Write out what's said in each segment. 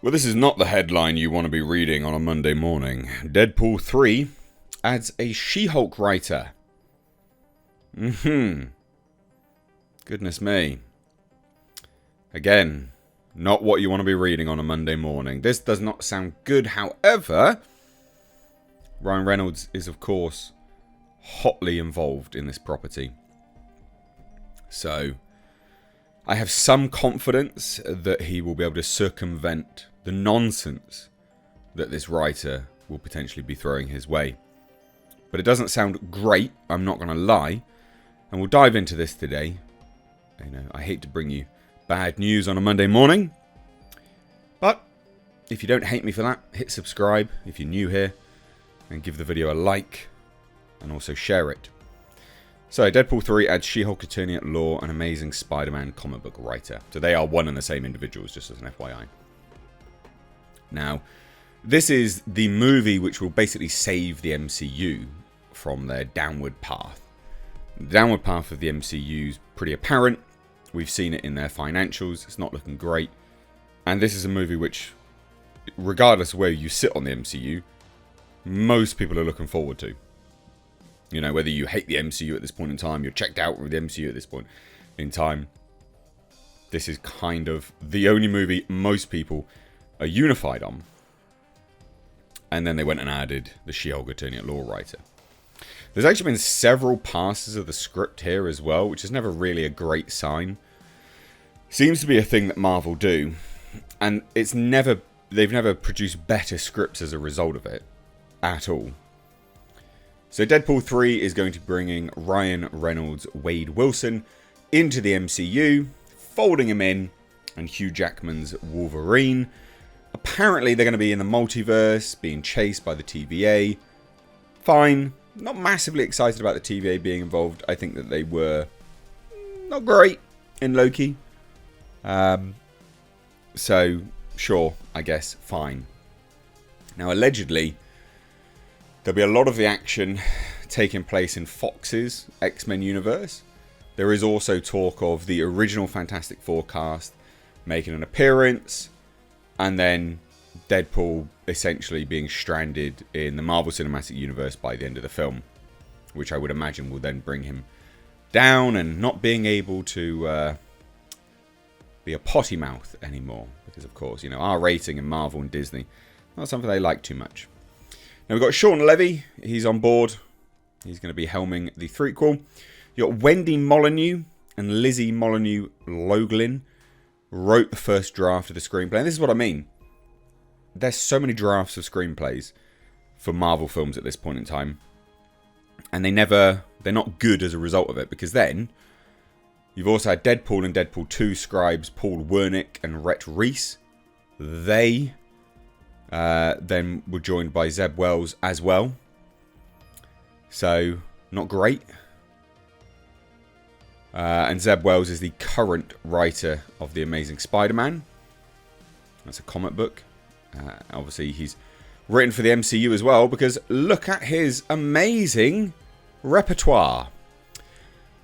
Well, this is not the headline you want to be reading on a Monday morning. Deadpool 3 adds a She-Hulk writer. Goodness me. Again, not what you want to be reading on a Monday morning. This does not sound good. However, Ryan Reynolds is, of course, hotly involved in this property. So, I have some confidence that he will be able to circumvent the nonsense that this writer will potentially be throwing his way. But it doesn't sound great, I'm not going to lie. And we'll dive into this today. You know, I hate to bring you bad news on a Monday morning. But if you don't hate me for that, hit subscribe if you're new here. And give the video a like. And also share it. So, Deadpool 3 adds She-Hulk attorney at law and Amazing Spider-Man comic book writer. So they are one and the same individuals, just as an FYI. Now, this is the movie which will basically save the MCU from their downward path. The downward path of the MCU is pretty apparent. We've seen it in their financials. It's not looking great. And this is a movie which, regardless of where you sit on the MCU, most people are looking forward to. You know, whether you hate the MCU at this point in time, you're checked out with the MCU at this point in time. This is kind of the only movie most people are unified on. And then they went and added the She-Hulk attorney at law writer. There's actually been several passes of the script here as well, which is never really a great sign. Seems to be a thing that Marvel do. And they've never produced better scripts as a result of it. At all. So Deadpool 3 is going to be bringing Ryan Reynolds' Wade Wilson into the MCU, folding him in, and Hugh Jackman's Wolverine. Apparently they're going to be in the multiverse, being chased by the TVA. Fine. Not massively excited about the TVA being involved. I think that they were not great in Loki. So, sure, I guess, fine. Now, allegedly, there'll be a lot of the action taking place in Fox's X-Men universe. There is also talk of the original Fantastic Four cast making an appearance, and then Deadpool essentially being stranded in the Marvel Cinematic Universe by the end of the film, which I would imagine will then bring him down and not being able to be a potty mouth anymore. Because, of course, you know, R rating in Marvel and Disney, not something they like too much. Now we've got Sean Levy, he's on board. He's going to be helming the threequel. You've got Wendy Molyneux and Lizzie Molyneux-Logelin wrote the first draft of the screenplay. And this is what I mean. There's so many drafts of screenplays for Marvel films at this point in time. And they're not good as a result of it. Because then, you've also had Deadpool and Deadpool 2 scribes Paul Wernick and Rhett Reese. They then were joined by Zeb Wells as well. So, not great. And Zeb Wells is the current writer of The Amazing Spider-Man. That's a comic book. Obviously, he's written for the MCU as well, because look at his amazing repertoire.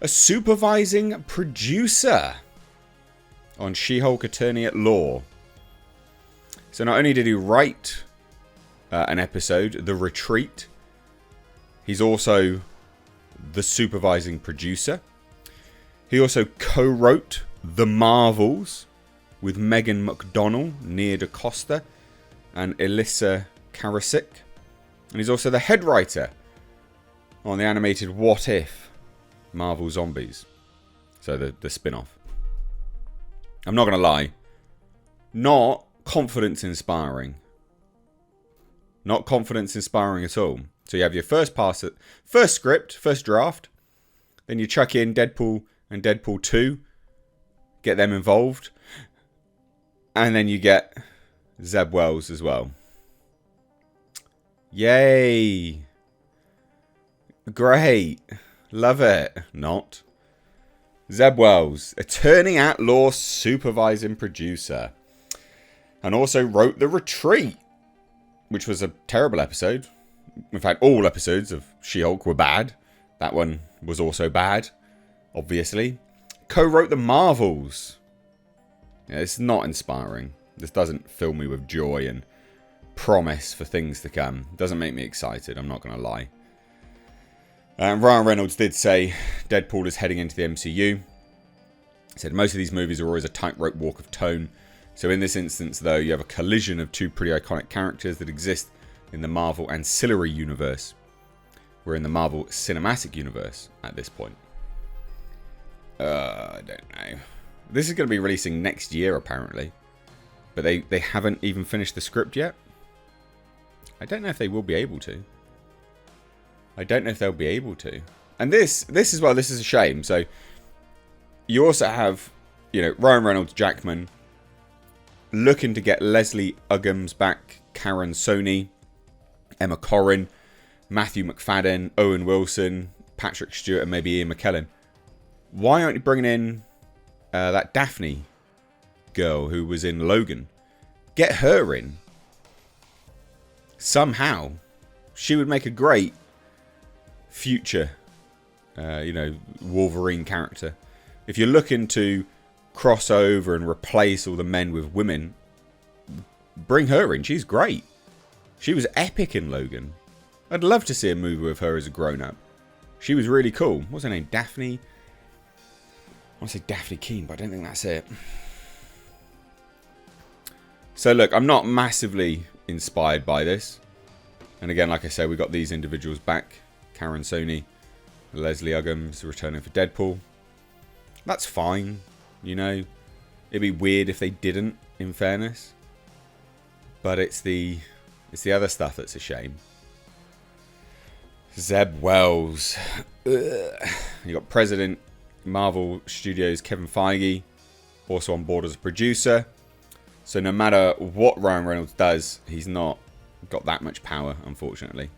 A supervising producer on She-Hulk Attorney at Law. So not only did he write an episode, The Retreat, he's also the supervising producer. He also co-wrote The Marvels with Megan McDonnell, Nia DaCosta, and Elissa Karasik. And he's also the head writer on the animated What If Marvel Zombies. So the spin-off. I'm not going to lie. Not confidence inspiring. Not confidence inspiring at all. So you have your first script, first draft. Then you chuck in Deadpool and Deadpool 2. Get them involved. And then you get Zeb Wells as well. Yay. Great. Love it. Not. Zeb Wells, attorney at law, supervising producer. And also wrote The Retreat, which was a terrible episode. In fact, all episodes of She-Hulk were bad. That one was also bad, obviously. Co-wrote The Marvels. Yeah, it's not inspiring. This doesn't fill me with joy and promise for things to come. It doesn't make me excited, I'm not going to lie. Ryan Reynolds did say Deadpool is heading into the MCU. He said most of these movies are always a tightrope walk of tone. So in this instance, though, you have a collision of two pretty iconic characters that exist in the Marvel ancillary universe. We're in the Marvel Cinematic Universe at this point. I don't know. This is going to be releasing next year, apparently. But they haven't even finished the script yet. I don't know if they will be able to. I don't know if they'll be able to. And this as well, this is a shame. So, you also have, Ryan Reynolds, Jackman, looking to get Leslie Uggams back, Karen Sony, Emma Corrin, Matthew McFadden, Owen Wilson, Patrick Stewart, and maybe Ian McKellen. Why aren't you bringing in that Daphne girl who was in Logan? Get her in. Somehow. She would make a great future, Wolverine character. If you're looking to cross over and replace all the men with women, bring her in. She's great. She was epic in Logan. I'd love to see a movie with her as a grown-up. She was really cool. What's her name? Daphne? I want to say Daphne Keane, but I don't think that's it. So look, I'm not massively inspired by this. And again, like I said, we got these individuals back. Karen Sony, Leslie Uggams returning for Deadpool. That's fine, It'd be weird if they didn't, in fairness. But it's the other stuff that's a shame. Zeb Wells. You got President Marvel Studios Kevin Feige also on board as a producer. So no matter what Ryan Reynolds does, he's not got that much power, unfortunately.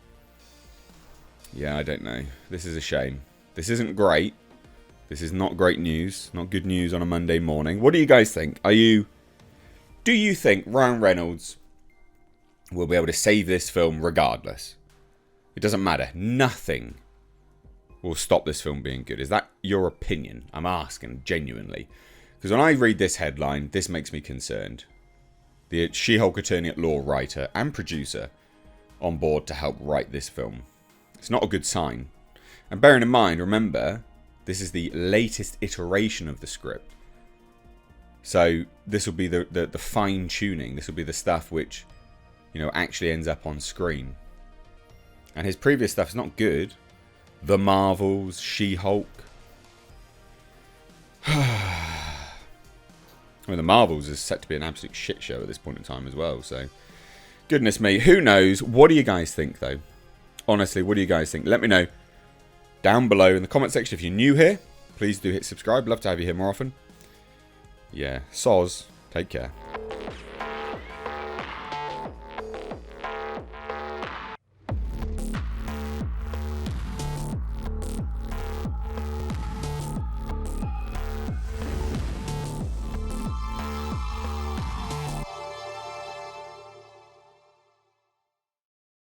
Yeah, I don't know. This is a shame. This isn't great. This is not great news. Not good news on a Monday morning. What do you guys think? Do you think Ryan Reynolds will be able to save this film regardless? It doesn't matter. Nothing will stop this film being good. Is that your opinion? I'm asking genuinely. Because when I read this headline, this makes me concerned. The She-Hulk attorney at law, writer and producer on board to help write this film. It's not a good sign. And bearing in mind, remember, this is the latest iteration of the script. So this will be the fine-tuning. This will be the stuff which, actually ends up on screen. And his previous stuff is not good. The Marvels, She-Hulk. The Marvels is set to be an absolute shit show at this point in time as well. So, goodness me. Who knows? What do you guys think, though? Honestly, what do you guys think? Let me know down below in the comment section. If you're new here, please do hit subscribe. Love to have you here more often. Yeah, soz. Take care.